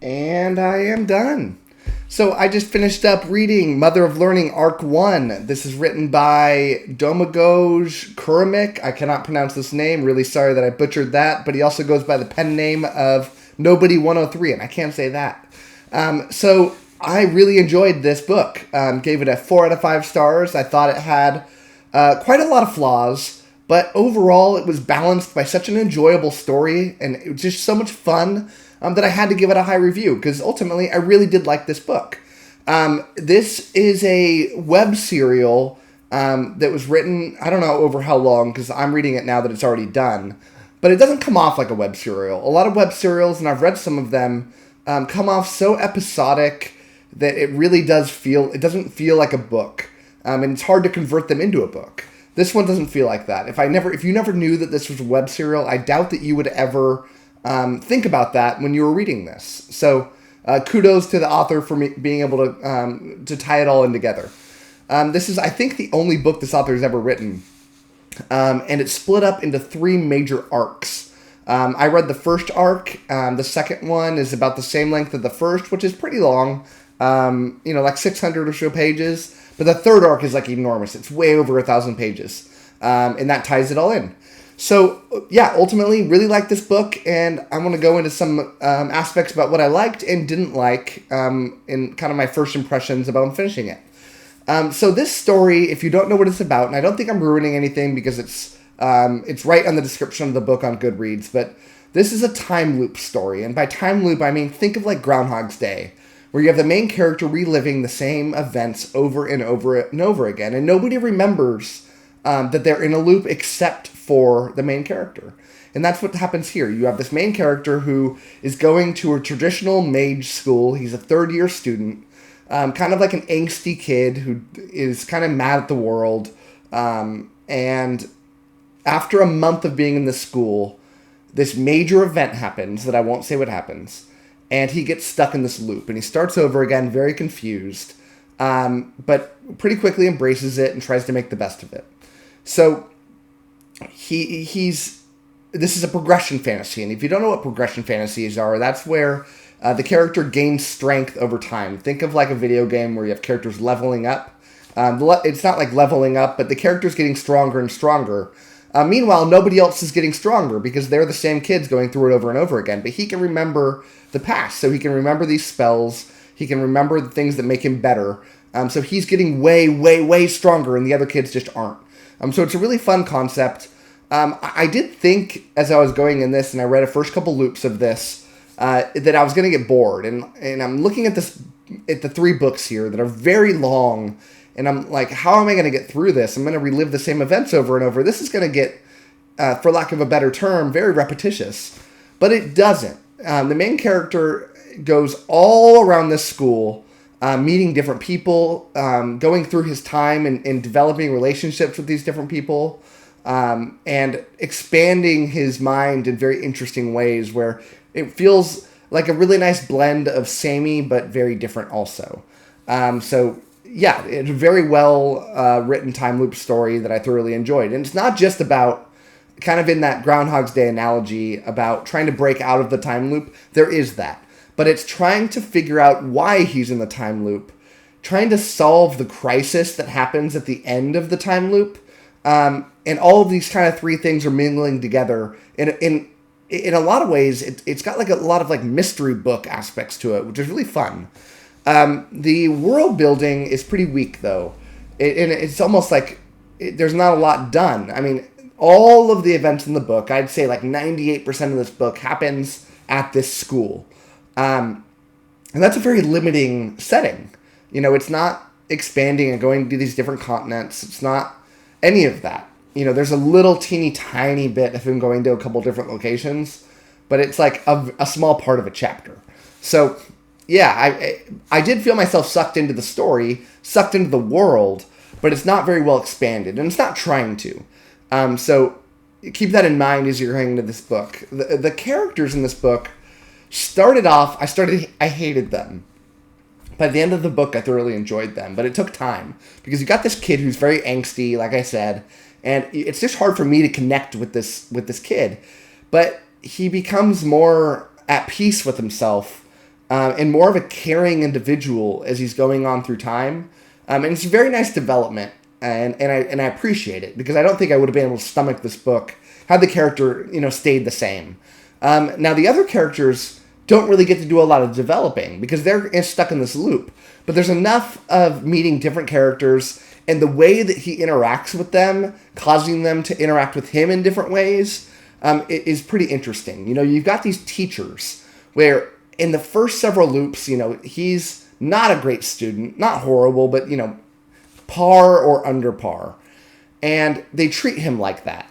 And I am done. So I just finished up reading Mother of Learning Arc 1. This is written by Domagoj Kurmaić. I cannot pronounce this name. Really sorry that I butchered that. But he also goes by the pen name of Nobody 103, and I can't say that. So I really enjoyed this book. Gave it a 4 out of 5 stars. I thought it had quite a lot of flaws. But overall, it was balanced by such an enjoyable story. And it was just so much fun. That I had to give it a high review, because ultimately I really did like this book. This is a web serial that was written, I don't know over how long, because I'm reading it now that it's already done, but it doesn't come off like a web serial. A lot of web serials, and I've read some of them, come off so episodic that it really it doesn't feel like a book, and it's hard to convert them into a book. This one doesn't feel like that. If you never knew that this was a web serial, I doubt that you would ever think about that when you were reading this. So kudos to the author for being able to tie it all in together. This is, I think, the only book this author has ever written. And it's split up into 3 major arcs. I read the first arc. The second one is about the same length as the first, which is pretty long. Like 600 or so pages. But the third arc is like enormous. It's way over 1,000 pages. And that ties it all in. So, yeah, ultimately, really liked this book, and I want to go into some aspects about what I liked and didn't like in kind of my first impressions about finishing it. So this story, if you don't know what it's about, and I don't think I'm ruining anything because it's right on the description of the book on Goodreads, but this is a time loop story, and by time loop, I mean think of like Groundhog's Day, where you have the main character reliving the same events over and over and over again, and nobody remembers that they're in a loop except for the main character. And that's what happens here. You have this main character who is going to a traditional mage school. He's a third-year student, kind of like an angsty kid who is kind of mad at the world. And after a month of being in the school, this major event happens that I won't say what happens. And he gets stuck in this loop. And he starts over again, very confused, but pretty quickly embraces it and tries to make the best of it. So this is a progression fantasy, and if you don't know what progression fantasies are, that's where the character gains strength over time. Think of like a video game where you have characters leveling up. It's not like leveling up, but the character's getting stronger and stronger. Meanwhile, nobody else is getting stronger because they're the same kids going through it over and over again. But he can remember the past, so he can remember these spells. He can remember the things that make him better. So he's getting way, way, way stronger, and the other kids just aren't. So it's a really fun concept. I did think, as I was going in this, and I read a first couple loops of this, that I was going to get bored. And I'm looking at the 3 books here that are very long, and I'm like, how am I going to get through this? I'm going to relive the same events over and over. This is going to get, for lack of a better term, very repetitious. But it doesn't. The main character goes all around this school, meeting different people, going through his time and developing relationships with these different people, and expanding his mind in very interesting ways where it feels like a really nice blend of samey but very different also. So, yeah, it's a very well written time loop story that I thoroughly enjoyed. And it's not just about, kind of in that Groundhog's Day analogy, about trying to break out of the time loop. There is that. But it's trying to figure out why he's in the time loop, trying to solve the crisis that happens at the end of the time loop, and all of these kind of 3 things are mingling together. In a lot of ways, it's got like a lot of like mystery book aspects to it, which is really fun. The world building is pretty weak though, and it's almost like there's not a lot done. I mean, all of the events in the book, I'd say like 98% of this book happens at this school. And that's a very limiting setting. It's not expanding and going to these different continents. It's not any of that. There's a little teeny tiny bit of him going to a couple different locations, but it's like a small part of a chapter. So, yeah, I did feel myself sucked into the story, sucked into the world, but it's not very well expanded, and it's not trying to. So keep that in mind as you're going into this book. The characters in this book started off, I hated them. By the end of the book, I thoroughly enjoyed them, but it took time because you got this kid who's very angsty, like I said, and it's just hard for me to connect with this kid. But he becomes more at peace with himself and more of a caring individual as he's going on through time. And it's a very nice development, and I appreciate it, because I don't think I would have been able to stomach this book had the character, stayed the same. Now, the other characters don't really get to do a lot of developing because they're stuck in this loop. But there's enough of meeting different characters and the way that he interacts with them, causing them to interact with him in different ways, is pretty interesting. You've got these teachers where in the first several loops, he's not a great student, not horrible, but, par or under par. And they treat him like that.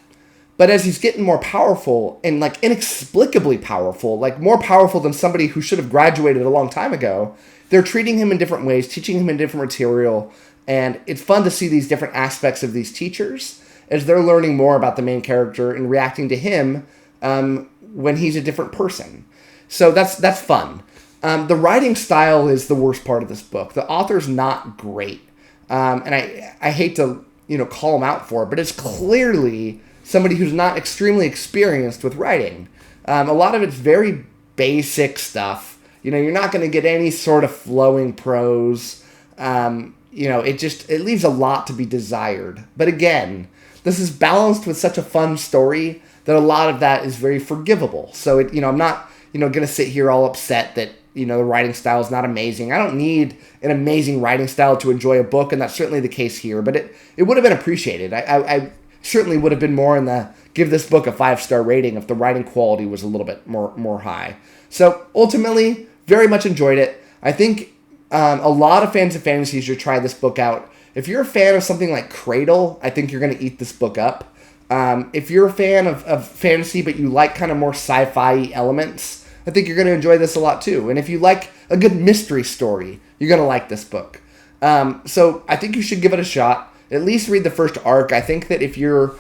But as he's getting more powerful and like inexplicably powerful, like more powerful than somebody who should have graduated a long time ago, they're treating him in different ways, teaching him in different material. And it's fun to see these different aspects of these teachers as they're learning more about the main character and reacting to him when he's a different person. So that's fun. The writing style is the worst part of this book. The author's not great. And I hate to call him out for it, but it's clearly somebody who's not extremely experienced with writing. A lot of it's very basic stuff. You're not going to get any sort of flowing prose. It leaves a lot to be desired. But again, this is balanced with such a fun story that a lot of that is very forgivable. So I'm not going to sit here all upset that the writing style is not amazing. I don't need an amazing writing style to enjoy a book, and that's certainly the case here. But it would have been appreciated. I certainly would have been more in the give this book a 5-star rating if the writing quality was a little bit more high. So ultimately, very much enjoyed it. I think a lot of fans of fantasy should try this book out. If you're a fan of something like Cradle, I think you're going to eat this book up. If you're a fan of fantasy but you like kind of more sci-fi elements, I think you're going to enjoy this a lot too. And if you like a good mystery story, you're going to like this book. So I think you should give it a shot. At least read the first arc. I think that if you're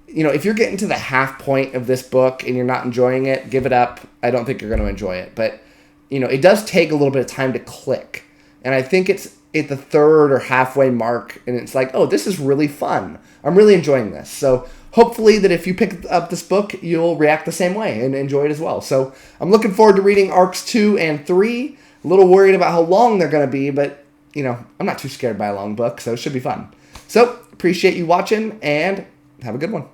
getting to the half point of this book and you're not enjoying it, give it up. I don't think you're going to enjoy it. But, it does take a little bit of time to click. And I think it's at the third or halfway mark, and it's like, oh, this is really fun. I'm really enjoying this. So hopefully that if you pick up this book, you'll react the same way and enjoy it as well. So I'm looking forward to reading arcs 2 and 3. A little worried about how long they're going to be, but, I'm not too scared by a long book, so it should be fun. So, appreciate you watching, and have a good one.